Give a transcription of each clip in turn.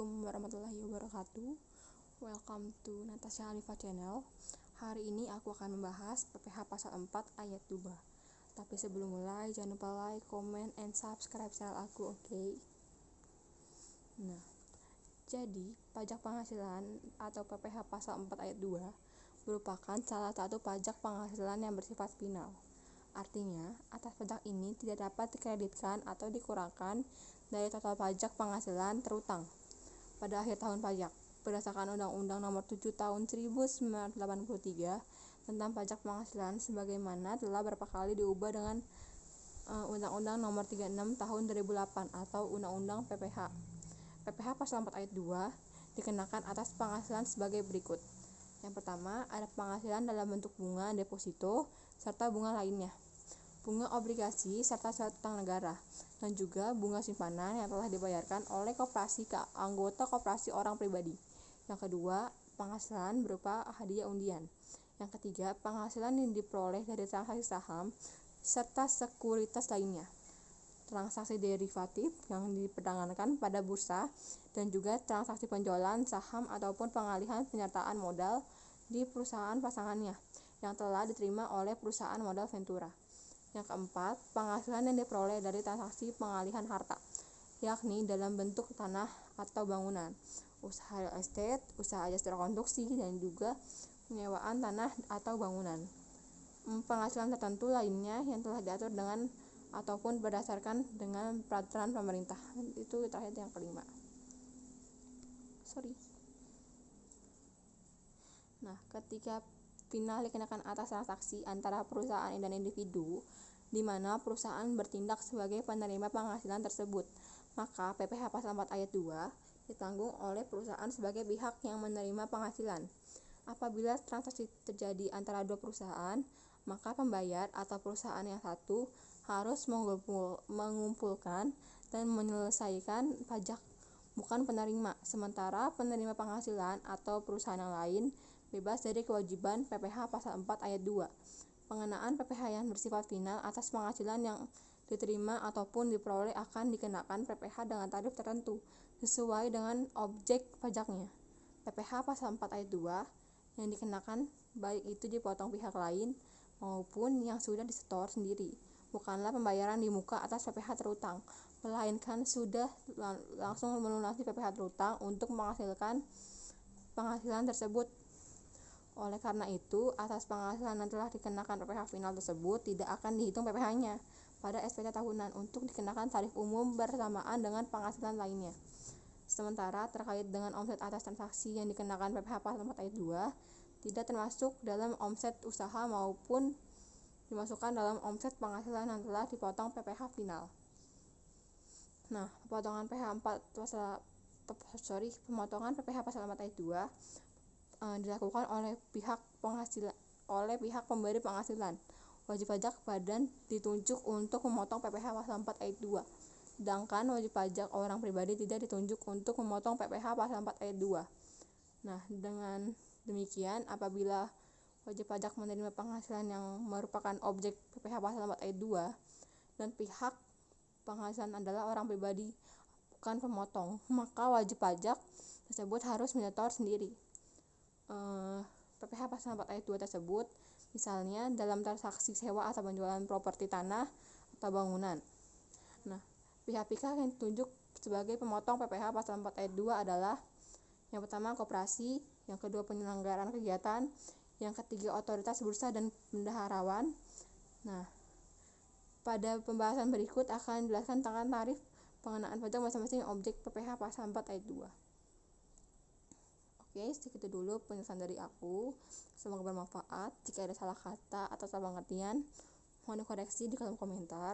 Assalamualaikum warahmatullahi wabarakatuh. Welcome to Natasha Alifa Channel. Hari ini aku akan membahas PPH pasal 4 ayat 2. Tapi sebelum mulai, jangan lupa like, comment, and subscribe channel aku, oke? Nah, jadi pajak penghasilan atau PPH pasal 4 ayat 2 merupakan salah satu pajak penghasilan yang bersifat final. Artinya, atas pajak ini tidak dapat dikreditkan atau dikurangkan dari total pajak penghasilan terutang pada akhir tahun pajak berdasarkan Undang-Undang Nomor 7 Tahun 1983 tentang pajak penghasilan sebagaimana telah beberapa kali diubah dengan Undang-Undang Nomor 36 Tahun 2008 atau Undang-Undang PPH. PPH pasal 4 ayat 2 dikenakan atas penghasilan sebagai berikut. Yang pertama, ada penghasilan dalam bentuk bunga deposito serta bunga lainnya, bunga obligasi serta surat utang negara, dan juga bunga simpanan yang telah dibayarkan oleh koperasi ke anggota koperasi orang pribadi. Yang kedua, penghasilan berupa hadiah undian. Yang ketiga, penghasilan yang diperoleh dari transaksi saham serta sekuritas lainnya, transaksi derivatif yang diperdagangkan pada bursa, dan juga transaksi penjualan saham ataupun pengalihan penyertaan modal di perusahaan pasangannya yang telah diterima oleh perusahaan modal Ventura. Yang keempat, penghasilan yang diperoleh dari transaksi pengalihan harta, yakni dalam bentuk tanah atau bangunan, usaha real estate, usaha jasa rekonstruksi, dan juga penyewaan tanah atau bangunan. Penghasilan tertentu lainnya yang telah diatur dengan ataupun berdasarkan dengan peraturan pemerintah. Itu terakhir yang kelima. Nah, ketika final dikenakan atas transaksi antara perusahaan dan individu, di mana perusahaan bertindak sebagai penerima penghasilan tersebut, maka PPH pasal 4 ayat 2 ditanggung oleh perusahaan sebagai pihak yang menerima penghasilan. Apabila transaksi terjadi antara dua perusahaan, maka pembayar atau perusahaan yang satu harus mengumpulkan dan menyelesaikan pajak, bukan penerima, sementara penerima penghasilan atau perusahaan yang lain bebas dari kewajiban PPH pasal 4 ayat 2. Pengenaan PPH yang bersifat final atas penghasilan yang diterima ataupun diperoleh akan dikenakan PPH dengan tarif tertentu sesuai dengan objek pajaknya. PPH pasal 4 ayat 2 yang dikenakan baik itu dipotong pihak lain maupun yang sudah disetor sendiri bukanlah pembayaran di muka atas PPH terutang, melainkan sudah langsung melunasi PPH terutang untuk menghasilkan penghasilan tersebut. Oleh karena itu, atas penghasilan yang telah dikenakan PPH final tersebut tidak akan dihitung PPH-nya pada SPT tahunan untuk dikenakan tarif umum bersamaan dengan penghasilan lainnya. Sementara terkait dengan omset atas transaksi yang dikenakan PPH pasal 4 ayat 2 tidak termasuk dalam omset usaha maupun dimasukkan dalam omset penghasilan yang telah dipotong PPH final. Nah, pemotongan PPH pasal 4 ayat 2 dilakukan oleh pihak pemberi penghasilan. Wajib pajak badan ditunjuk untuk memotong PPH pasal 4 ayat 2. Sedangkan wajib pajak orang pribadi tidak ditunjuk untuk memotong PPH pasal 4 ayat 2. Nah, dengan demikian apabila wajib pajak menerima penghasilan yang merupakan objek PPH pasal 4 ayat 2 dan pihak penghasilan adalah orang pribadi bukan pemotong, maka wajib pajak tersebut harus menyetor sendiri PPH pasal 4 ayat 2 tersebut, misalnya dalam transaksi sewa atau penjualan properti tanah atau bangunan. Nah, pihak-pihak yang ditunjuk sebagai pemotong PPH pasal 4 ayat 2 adalah yang pertama koperasi, yang kedua penyelenggaraan kegiatan, yang ketiga otoritas bursa dan bendaharawan. Nah, pada pembahasan berikut akan dijelaskan tentang tarif pengenaan pajak masing-masing objek PPH pasal 4 ayat 2. Oke, segitu dulu penjelasan dari aku. Semoga bermanfaat. Jika ada salah kata atau salah pengertian, mohon dikoreksi di kolom komentar.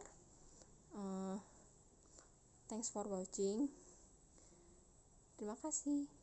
Thanks for watching. Terima kasih.